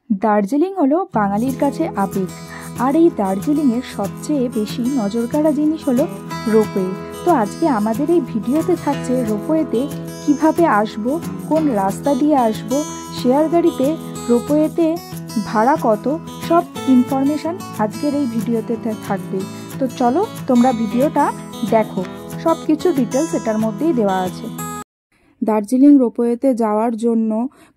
দার্জিলিং হলো বাঙালির কাছে আবেগ। আর এই দার্জিলিংয়ের সবচেয়ে বেশি নজরকাড়া জিনিস হলো রোপওয়ে। তো আজকে আমাদের এই ভিডিওতে থাকছে রোপওয়েতে কিভাবে আসব, কোন রাস্তা দিয়ে আসব, শেয়ার গাড়িতে রোপওয়েতে ভাড়া কত, সব ইনফরমেশান আজকের এই ভিডিওতে থাকবে। তো চলো তোমরা ভিডিওটা দেখো, সব কিছু ডিটেলস এটার মধ্যেই দেওয়া আছে। দার্জিলিং রোপওয়েতে যাওয়ার জন্য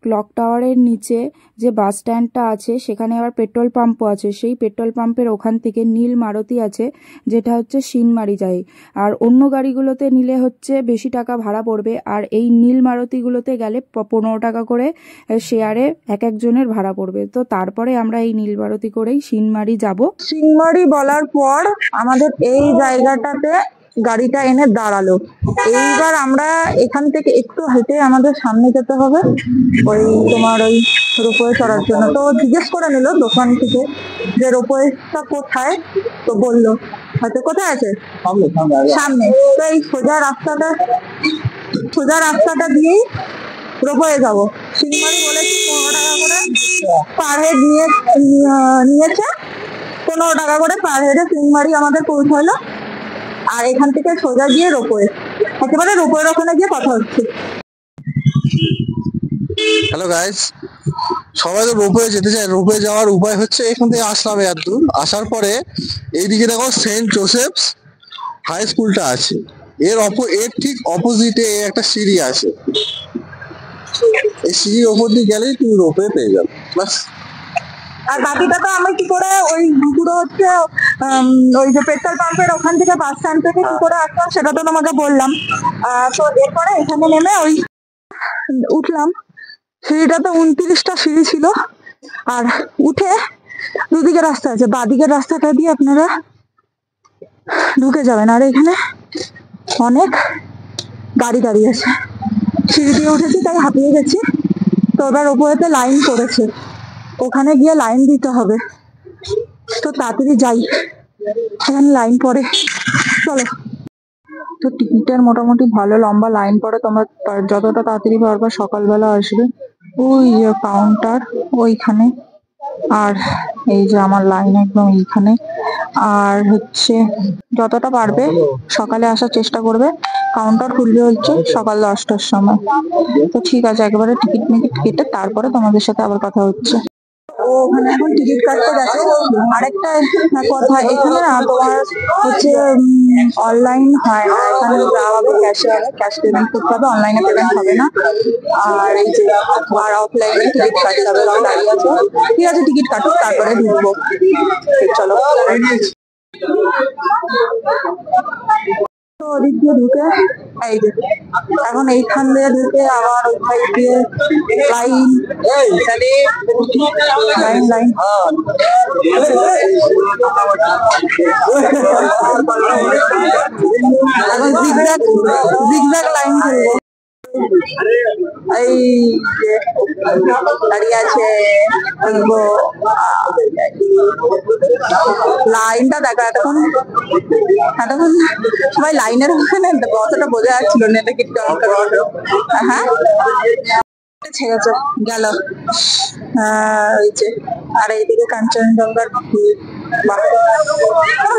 ক্লক টাওয়ারের নিচে যে বাস স্ট্যান্ডটা আছে সেখানে আবার পেট্রোল পাম্পও আছে। সেই পেট্রোল পাম্পের ওখান থেকে নীল মারুতি আছে, যেটা হচ্ছে সিনমারি যায়। আর অন্য গাড়িগুলোতে নিলে হচ্ছে বেশি টাকা ভাড়া পড়বে, আর এই নীল মারুতিগুলোতে গেলে 15 টাকা করে শেয়ারে এক একজনের ভাড়া পড়বে। তো তারপরে আমরা এই নীল মারুতি করেই সিনমারি যাব। সিনমারি বলার পর আমাদের এই জায়গাটাতে গাড়িটা এনে দাঁড়ালো। এইবার আমরা এখান থেকে একটু হেঁটে আমাদের সামনে যেতে হবে ওই তোমার ওই রোপওয়ে চড়ার জন্য। তো জিজ্ঞেস করে নিল দোকান থেকে যে রোপওয়েটা কোথায়, তো বললো হয়তো কোথায় আছে সামনে। তো এই সোজা রাস্তাটা দিয়েই রোপওয়ে যাবো। সিনমারি বলেছি 15 টাকা করে পার হেড নিয়েছে। 15 টাকা করে পার হেডে সিনমারি আমাদের পৌঁছালো। আর এখান থেকে সোজা গিয়ে রোপওয়ে, একেবারে রোপওয়ের ওখানে গিয়ে কথা হচ্ছে। হ্যালো গাইস, সবাই তো রোপওয়ে যেতে চায়। রোপওয়ে যাওয়ার উপায় হচ্ছে এখান থেকে আসলাম এতদূর, আসার পরে এইদিকে দেখো সেন্ট জোসেফস হাই স্কুলটা আছে, এর ঠিক অপোজিটে একটা সিঁড়ি আছে। এই সিঁড়ির ওপর দিয়ে গেলেই তুমি রোপওয়ে পেয়ে যাবে। বাস। আর বাকিটা তো আমি কি করে ওই পুরো হচ্ছে ওই যে পেট্রোল পাম্পের ওখান থেকে বাস স্ট্যান্ড থেকে কি করে আসলাম সেটা তো তোমাকে বললাম। তো এরপরে এখানে নেমে ওই উঠলাম। সিঁড়িটা তো 29টা সিঁড়ি ছিল। আর উঠে দুদিকে রাস্তা আছে, বাদিকের রাস্তাটা দিয়ে আপনারা ঢুকে যাবেন। আর এখানে অনেক গাড়ি দাঁড়িয়ে আছে। সিঁড়ি দিয়ে উঠেছি তাই হাঁপিয়ে গেছি। তো এবার রোপওয়েতে লাইন করেছে, ওখানে গিয়ে লাইন দিতে হবে। তো তাড়াতাড়ি যাই, এখানে লাইন পড়ে। চলো। তো টিকিটের মোটামুটি ভালো লম্বা লাইন পড়ে, তোমরা যতটা তাড়াতাড়ি পারবা সকালবেলা আসবে। ওই যে কাউন্টার ওইখানে, আর এই যে আমার লাইন একদম এইখানে। আর হচ্ছে যতটা পারবে সকালে আসার চেষ্টা করবে। কাউন্টার খুলবে হচ্ছে সকাল 10টার সময়। তো ঠিক আছে, একেবারে টিকিট কেটে তারপরে তোমাদের সাথে আবার কথা হচ্ছে। ও ওখানে এখন টিকিট কাটতে গেছে। আরেকটা কথা, এখানে না তোমার হচ্ছে অনলাইন হয় না, এখানে যাওয়া হবে ক্যাশে, হবে ক্যাশ পেমেন্ট করতে হবে, অনলাইনে পেমেন্ট হবে না। আর এই যে আর অফলাইনে টিকিট কাটতে হবে। দাঁড়িয়ে আছে, ঠিক আছে টিকিট কাটুক তারপরে ঢুকবো। চলো। তো ওদিক দিয়ে ঢুকে এই যে এখন এইখান দিয়ে ঢুকে আবার ওই সাইড দিয়ে লাইন লাইন লাইন। এখন জিগজ্যাগ লাইন করবো। এই যে দাঁড়িয়ে আছে লাইনটা দেখা। এতক্ষণ সবাই লাইনের ওখানে অতটা বোঝা যাচ্ছিল না এটা কি। হ্যাঁ ছেড়েছে গেল। ওই যে আর এইদিকে কাঞ্চনজঙ্ঘার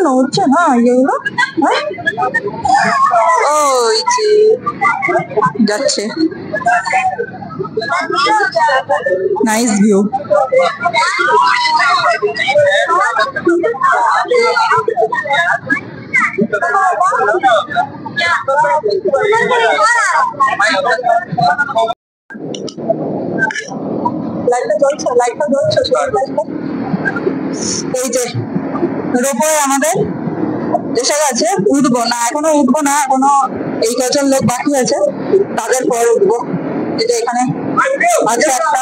নড়ছে না ইয়েগুলো। ওই যে যাচ্ছে, নাইস ভিউ। এই যে রোপওয়ে আমাদের এসে গেছে। উঠবো না, এখনো উঠবো না, এখনো এই কজন লোক বাকি আছে, তাদের পর উঠবো। এটা এখানে আছে একটা।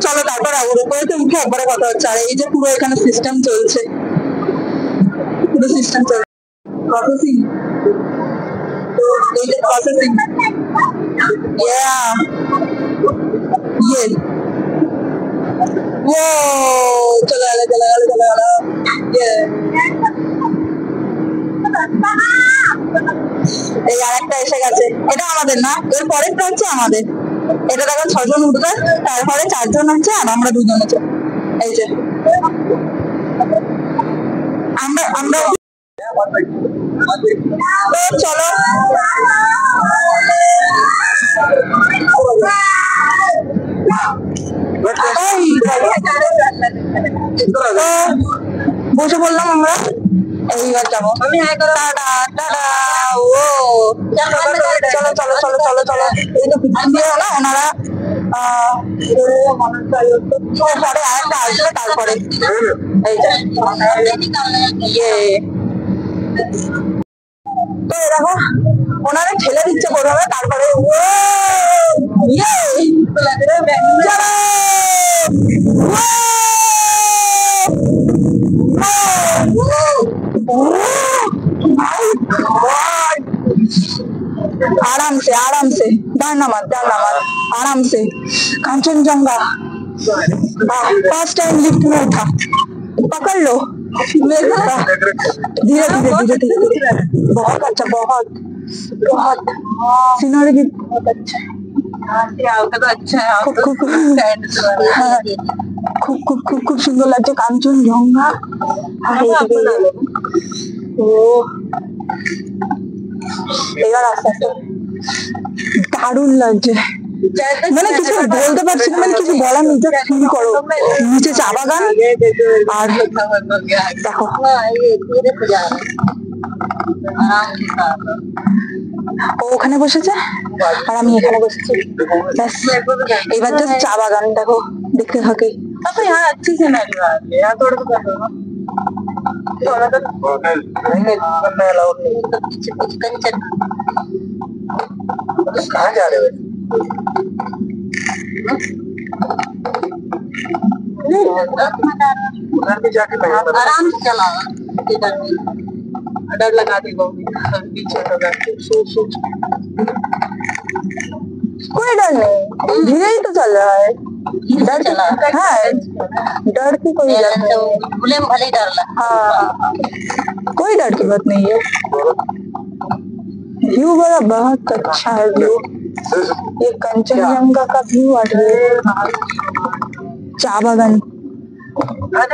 চলো তারপর রোপওয়েতে উঠে একবারে কথা হচ্ছে। আর এই যে পুরো এখানে সিস্টেম চলছে, পুরো সিস্টেম চলছে প্রসেসিং। এই যে প্রসেসিং, ও চলে গেল। এই আরেকটা এসে গেছে, এটা আমাদের না, এর পরেরটা হচ্ছে আমাদের। এটা দেখো 6 জন উঠবে, তারপরে 4 জন আছে আর আমরা 2 জন আছে। এই যে আমরা আমরা তো চলো বসে বললাম আমরা এইবার যাবো। Tata tata. ও চলো চলো চলো চলো চলো। এই তো না ওনারা পরে আরেকটা আসবে, তারপরে এই যে তো দেখো ওনারা ঠেলে দিচ্ছে প্রথমে, তারপরে आराम से डर ना मत आराम से। कांचनजंगा फर्स्ट टाइम लिफ्ट में उठा, पकड़ लो धीरे धीरे धीरे धीरे। बहुत अच्छा, बहुत बहुत सीनरी भी बहुत अच्छा है। খুব খুব খুব খুব সুন্দর লাগছে কাঞ্চনজঙ্ঘা। ও এবার আস্তে আস্তে দারুণ লাগছে, মানে কিছু বলতে পারছি না, মানে কিছু বলার নেই। ফিল করো নিচে চা বাগান আর দেখো ও ওখানে বসেছে আর আমি এখানে বসেছি, এবার জাস্ট চা বাগান দেখো দেখতে থাকি। यहाँ अच्छी सिनेरियो आ रही है, यहाँ थोड़ा सा कहाँ जा रहे हो? उधर भी जाके आराम से चलाओ, डर लगा देगा पीछे कोई डर नहीं, धीरे ही तो चल रहा है। डर चला है, डर की कोई डर नहीं, भूले में भले डर लगा। हाँ कोई डर की बात नहीं है। व्यू बड़ा बहुत अच्छा है, व्यू ये कंचनजंगा का व्यू आ रही है। चा बागान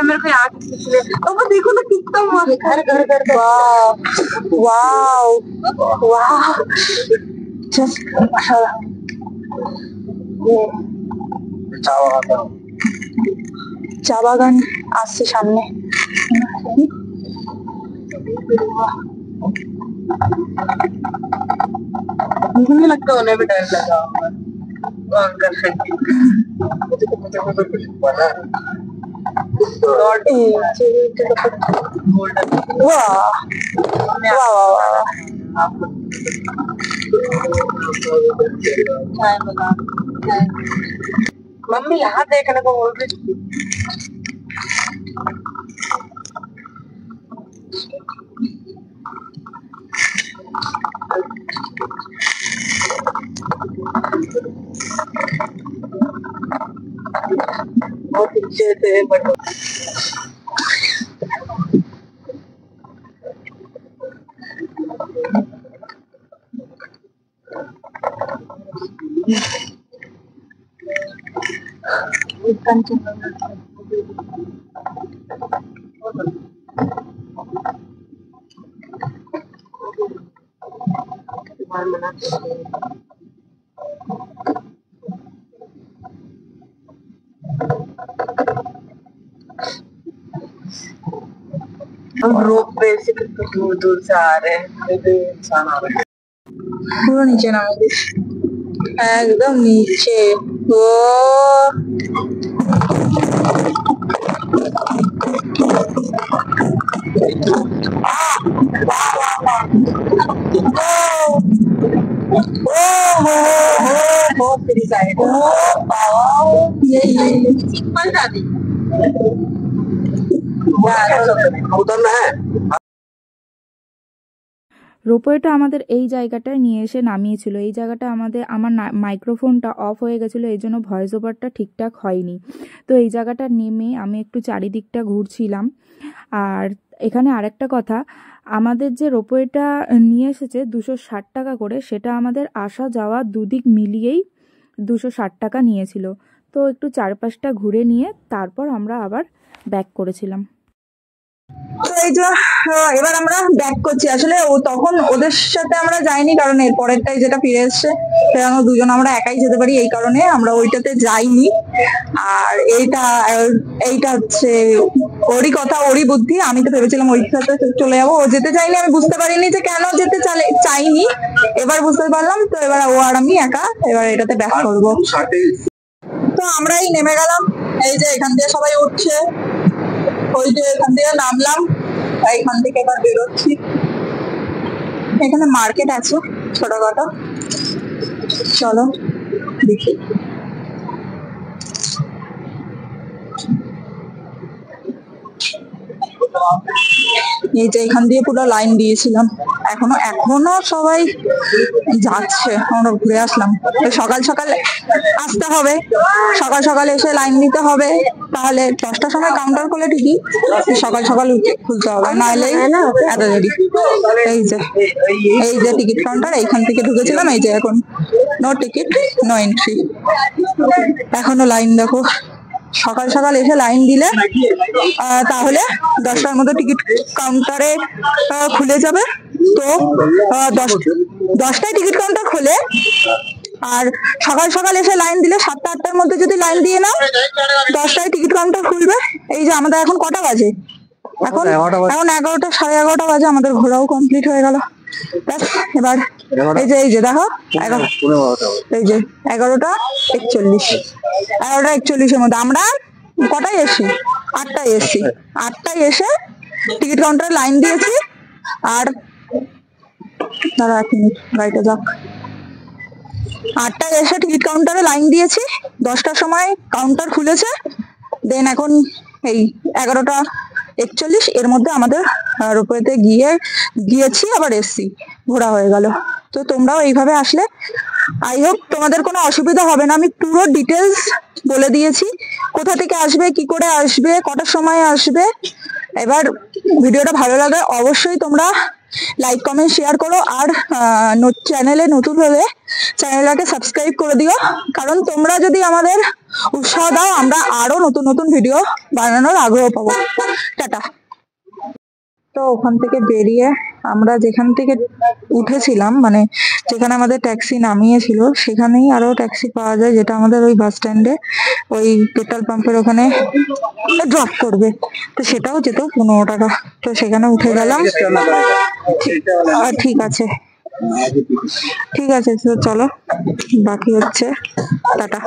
मेरे को यहाँ देखो ना कितना मस्त, घर घर घर। वाह वाह वाह जस्ट माशाल्लाह। চা বাগান আসছে সামনে। मुझे लगता है उन्हें भी डर लगा होगा। मम्मी यहाँ देखने को बोल रही थी। बहुत अच्छे से हम रोप पे से कितने दूर दूर से आ रहे हैं, इंसान आ रहे हैं। पूरा नीचे ना एकदम नीचे। ओ রোপওয়েটা আমাদের এই জায়গাটায় নিয়ে এসে নামিয়েছিল। এই জায়গাটা আমার মাইক্রোফোনটা অফ হয়ে গেছিলো, এই জন্য ভয়েস ওভারটা ঠিকঠাক হয়নি। তো এই জায়গাটা নেমে আমি একটু চারিদিকটা ঘুরছিলাম। আর এখানে আরেকটা কথা, আমাদের যে রোপওয়েটা নিয়ে এসেছে 260 টাকা করে, সেটা আমাদের আসা যাওয়া দুদিক মিলিয়েই 260 টাকা নিয়েছিল। তো একটু চারপাশটা ঘুরে নিয়ে তারপর আমরা আবার ব্যাক করেছিলাম। তো এই যে এবার আমরা ব্যাক করছি। আসলে তখন ওদের সাথে আমরা যাইনি, কারণ এর পরেরটাই যেটা ফিরে এসছে সেটা দুজন আমরা একাই যেতে পারি, এই কারণে আমরা ওইটাতে যাইনি। আর এইটা হচ্ছে ওরই কথা, ওরই বুদ্ধি। আমি তো ভেবেছিলাম ওই সাথে চলে যাবো, ও যেতে চাইনি। আমি বুঝতে পারিনি যে কেন যেতে চাইনি, এবার বুঝতে পারলাম। তো এবার ও আর আমি একা এবার এটাতে ব্যাক করবো। তো আমরাই নেমে গেলাম। এই যে এখান দিয়ে সবাই উঠছে, ওই যে এখান থেকে নামলাম, এখান থেকে এবার বেরোচ্ছি। এখানে মার্কেট আছে ছোটখাটো, চলো দেখি। এই যে এখান দিয়ে পুরো লাইন দিয়েছিলাম, এখনো সবাই যাচ্ছে। আমরা ঘুরে আসলাম। সকাল সকাল আসতে হবে, সকাল সকাল এসে লাইন দিতে হবে, তাহলে 10টার সময় কাউন্টার করলে ঠিকই সকাল সকাল খুলতে হবে, নাহলে এত দেরি। এই যে টিকিট কাউন্টার, এইখান থেকে ঢুকেছিলাম। এই যে এখন নো টিকিট নো এন্ট্রি, এখনো লাইন দেখো। সকাল সকাল এসে লাইন দিলে তাহলে 10টার মধ্যে টিকিট কাউন্টারে খুলে যাবে। তো 10টায় টিকিট কাউন্টার খোলে, আর সকাল সকাল এসে লাইন দিলে 7টা 8টার মধ্যে যদি লাইন দিয়ে নাও 10টায় টিকিট কাউন্টার খুলবে। এই যে আমাদের এখন কটা বাজে? এখন 11টা 11:30 বাজে। আমাদের ঘোরাও কমপ্লিট হয়ে গেল। এবার এই যে দেখো, এই যে 11:41, 11:41-এর মধ্যে আমরা কটায় এসছি? 8টায় এসছি। 8টায় এসে টিকিট কাউন্টারে লাইন দিয়েছি। আর দাঁড়া 1 মিনিট, গাড়িটা যাক। 8টায় এসে টিকিট কাউন্টারে লাইন দিয়েছি, 10টার সময় কাউন্টার খুলেছে। দেন এখন এই 11:41 এর মধ্যে আমাদের রোপওয়েতে গিয়েছি, আবার এসছি, ঘোরা হয়ে গেল। তো তোমরাও এইভাবে আসলে আই হোপ তোমাদের কোনো অসুবিধা হবে না। আমি পুরো ডিটেলস বলে দিয়েছি, কোথা থেকে আসবে, কি করে আসবে, কটার সময় আসবে। এবার ভিডিওটা ভালো লাগে অবশ্যই তোমরা লাইক কমেন্ট শেয়ার করো, আর চ্যানেলে নতুন হলে চ্যানেলটাকে সাবস্ক্রাইব করে দিও, কারণ তোমরা যদি আমাদের উৎসাহ দাও আমরা আরো নতুন নতুন ভিডিও বানানোর আগ্রহ পাবো। টাটা। তো ওখান থেকে বেরিয়ে আমরা যেখান থেকে উঠেছিলাম, মানে যেখানে আমাদের ট্যাক্সি নামিয়েছিল, সেখানেই আরো ট্যাক্সি পাওয়া যায়, যেটা আমাদের ওই বাস স্ট্যান্ডে ওই পেট্রোল পাম্পের ওখানে ড্রপ করবে। তো সেটাও যেত 15 টাকা। তো সেখানে উঠে গেলাম। ঠিক আছে, তো চলো, বাকি হচ্ছে। টাটা।